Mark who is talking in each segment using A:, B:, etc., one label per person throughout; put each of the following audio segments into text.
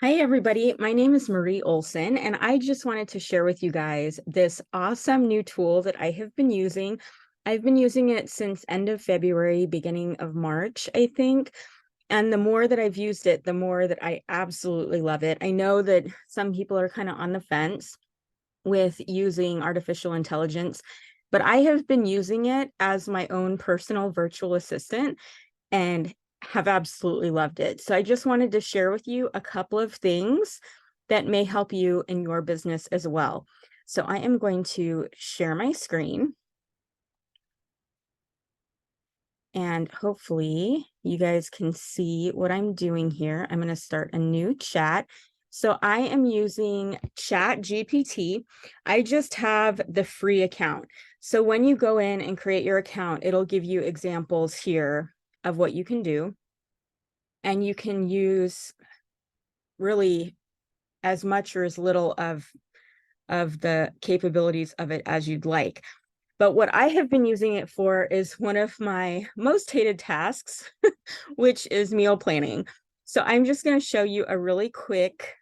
A: Hi, everybody. My name is Marie Olson, and I just wanted to share with you guys this awesome new tool that I have been using. I've been using it since end of February, beginning of March, I think. And the more that I've used it, the more that I absolutely love it. I know that some people are kind of on the fence with using artificial intelligence, but I have been using it as my own personal virtual assistant and have absolutely loved it. So I just wanted to share with you a couple of things that may help you in your business as well. So I am going to share my screen and hopefully you guys can see what I'm doing here. I'm going to start a new chat. So I am using ChatGPT. I just have the free account. So when you go in and create your account, it'll give you examples here of what you can do. And you can use really as much or as little of the capabilities of it as you'd like. But what I have been using it for is one of my most hated tasks, which is meal planning. So I'm just going to show you a really quick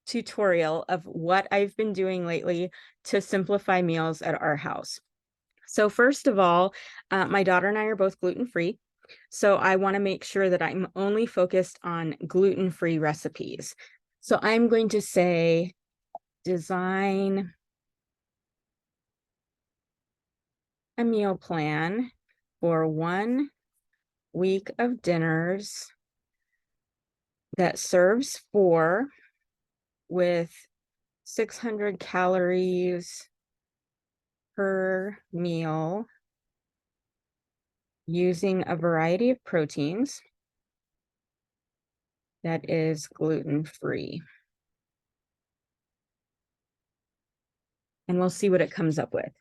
A: tutorial of what I've been doing lately to simplify meals at our house. So first of all, my daughter and I are both gluten-free. So I want to make sure that I'm only focused on gluten-free recipes. So I'm going to say design a meal plan for 1 week of dinners that serves 4 with 600 calories per meal using a variety of proteins that is gluten-free. And we'll see what it comes up with.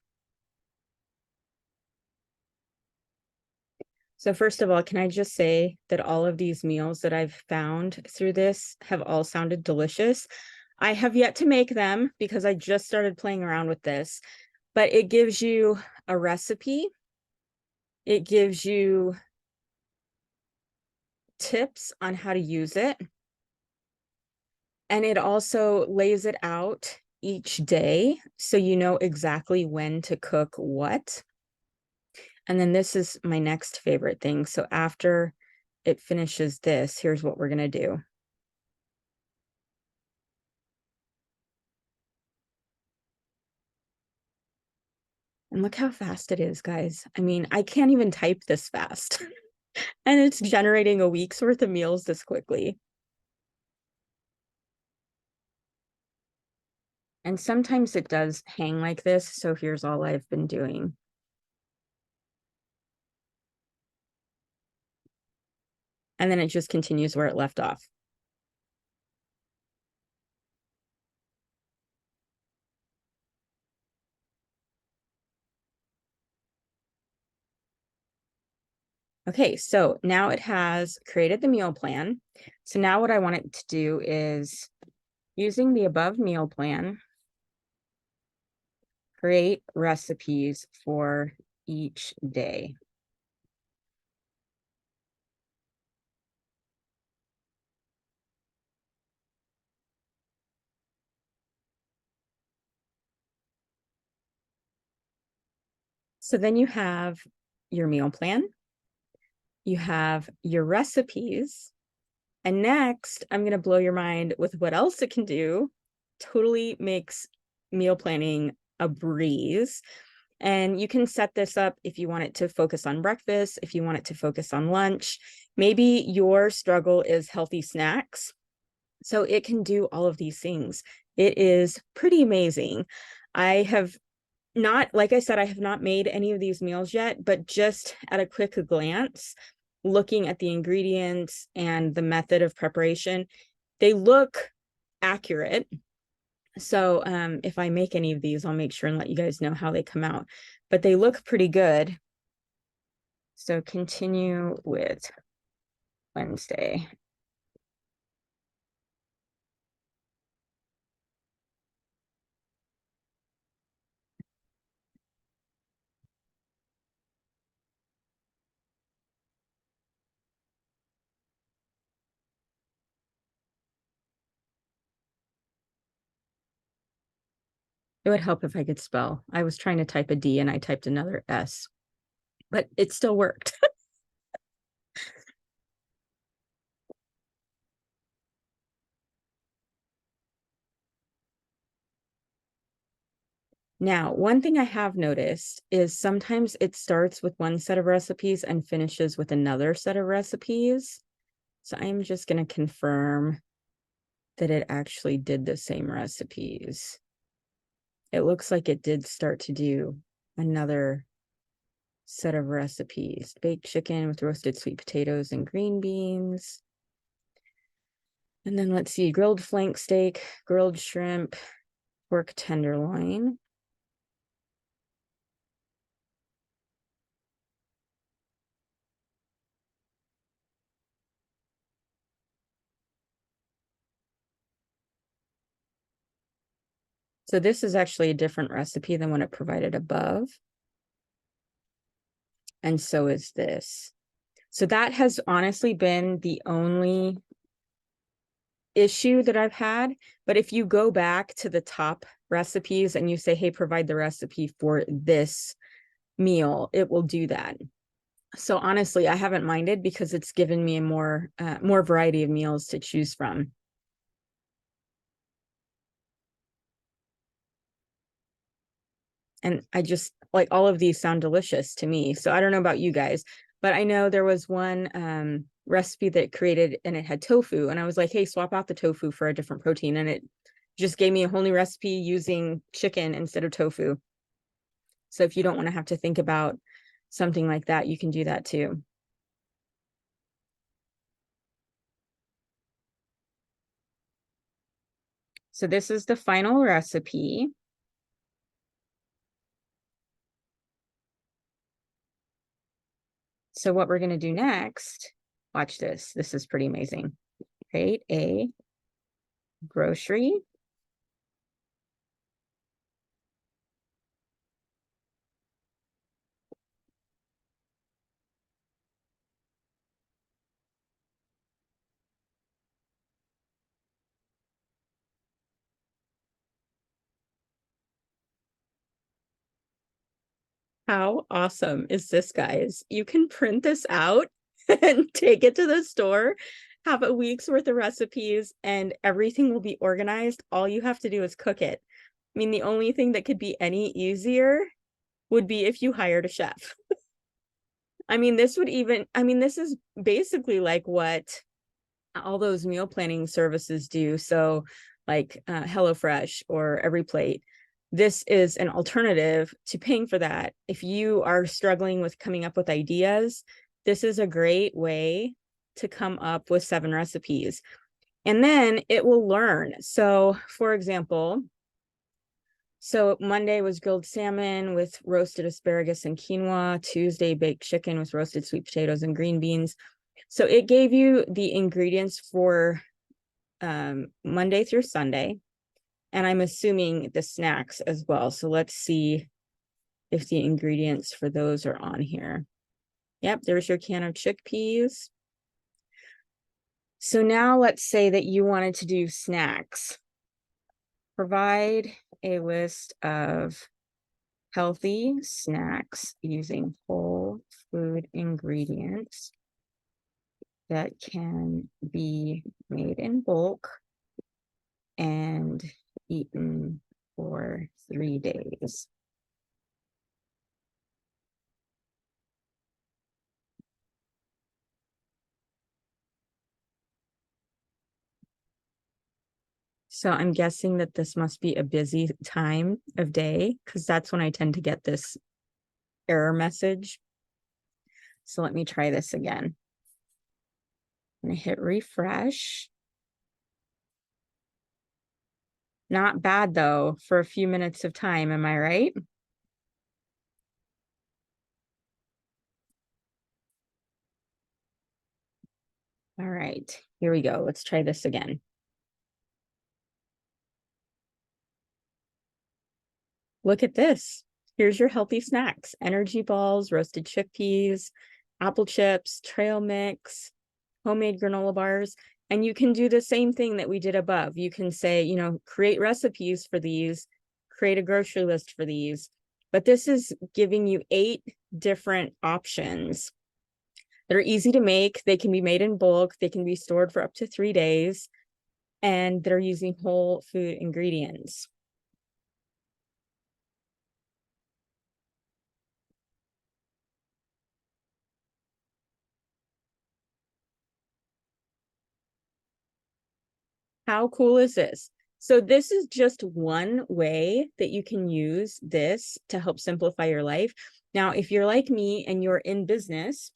A: So first of all, can I just say that all of these meals that I've found through this have all sounded delicious. I have yet to make them because I just started playing around with this, but it gives you a recipe. It gives you tips on how to use it. And it also lays it out each day so you know exactly when to cook what. And then this is my next favorite thing. So after it finishes this, here's what we're going to do. And look how fast it is, guys. I mean, I can't even type this fast. And it's generating a week's worth of meals this quickly. And sometimes it does hang like this. So here's all I've been doing. And then it just continues where it left off. Okay, so now it has created the meal plan. So now what I want it to do is, using the above meal plan, create recipes for each day. So then you have your meal plan, you have your recipes, and next I'm going to blow your mind with what else it can do. Totally makes meal planning a breeze. And you can set this up if you want it to focus on breakfast, if you want it to focus on lunch. Maybe your struggle is healthy snacks. So it can do all of these things. It is pretty amazing. I have not, like I said, I have not made any of these meals yet, but just at a quick glance, looking at the ingredients and the method of preparation, they look accurate. So if I make any of these, I'll make sure and let you guys know how they come out. But they look pretty good. So continue with Wednesday. It would help if I could spell. I was trying to type a D and I typed another S, but it still worked. Now, one thing I have noticed is sometimes it starts with one set of recipes and finishes with another set of recipes. So I'm just going to confirm that it actually did the same recipes. It looks like it did start to do another set of recipes. Baked chicken with roasted sweet potatoes and green beans. And then let's see, grilled flank steak, grilled shrimp, pork tenderloin. So this is actually a different recipe than what it provided above. And so is this. So that has honestly been the only issue that I've had. But if you go back to the top recipes and you say, hey, provide the recipe for this meal, it will do that. So honestly, I haven't minded because it's given me a more variety of meals to choose from. And I just like all of these sound delicious to me. So I don't know about you guys, but I know there was one recipe that it created and it had tofu. And I was like, hey, swap out the tofu for a different protein. And it just gave me a whole new recipe using chicken instead of tofu. So if you don't want to have to think about something like that, you can do that too. So this is the final recipe. So what we're going to do next, watch this. This is pretty amazing. Create a grocery How awesome is this, guys? You can print this out and take it to the store, have a week's worth of recipes, and everything will be organized. All you have to do is cook it. I mean, the only thing that could be any easier would be if you hired a chef. I mean, this is basically like what all those meal planning services do. So like HelloFresh or Every Plate. This is an alternative to paying for that. If you are struggling with coming up with ideas, this is a great way to come up with 7 recipes. And then it will learn. So for example, so Monday was grilled salmon with roasted asparagus and quinoa. Tuesday, baked chicken with roasted sweet potatoes and green beans. So it gave you the ingredients for Monday through Sunday. And I'm assuming the snacks as well. So let's see if the ingredients for those are on here. Yep, there's your can of chickpeas. So now let's say that you wanted to do snacks. Provide a list of healthy snacks using whole food ingredients that can be made in bulk and eaten for 3 days. So I'm guessing that this must be a busy time of day because that's when I tend to get this error message. So let me try this again. I'm going to hit refresh. Not bad though for a few minutes of time. Am I right? All right, here we go. Let's try this again. Look at this. Here's your healthy snacks: energy balls, roasted chickpeas, apple chips, trail mix, homemade granola bars. And you can do the same thing that we did above. You can say, create recipes for these, create a grocery list for these. But this is giving you 8 different options that are easy to make. They can be made in bulk. They can be stored for up to 3 days. And they're using whole food ingredients. How cool is this? So this is just one way that you can use this to help simplify your life. Now, if you're like me and you're in business,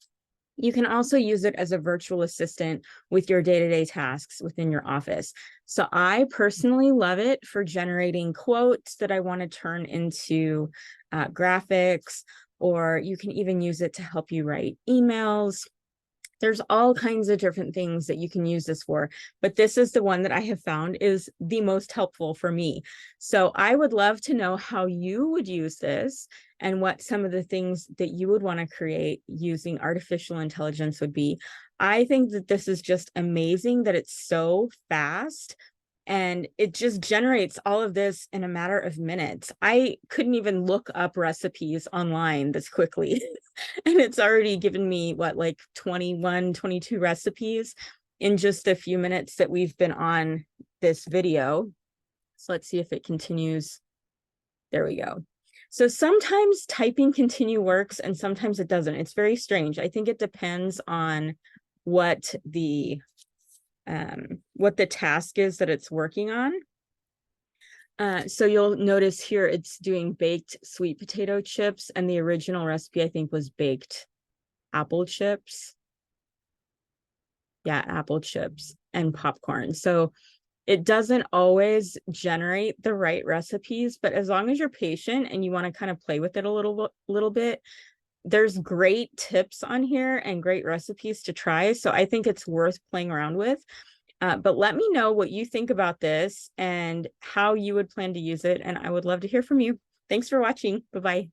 A: you can also use it as a virtual assistant with your day-to-day tasks within your office. So I personally love it for generating quotes that I want to turn into graphics, or you can even use it to help you write emails. There's all kinds of different things that you can use this for, but this is the one that I have found is the most helpful for me. So I would love to know how you would use this and what some of the things that you would want to create using artificial intelligence would be. I think that this is just amazing that it's so fast and it just generates all of this in a matter of minutes. I couldn't even look up recipes online this quickly. And it's already given me what, like 21, 22 recipes in just a few minutes that we've been on this video. So let's see if it continues. There we go. So sometimes typing continue works and sometimes it doesn't. It's very strange. I think it depends on what the task is that it's working on. So you'll notice here it's doing baked sweet potato chips, and the original recipe I think was baked apple chips. Yeah, apple chips and popcorn. So it doesn't always generate the right recipes, but as long as you're patient and you want to kind of play with it a little bit, there's great tips on here and great recipes to try. So I think it's worth playing around with. But let me know what you think about this and how you would plan to use it. And I would love to hear from you. Thanks for watching. Bye-bye.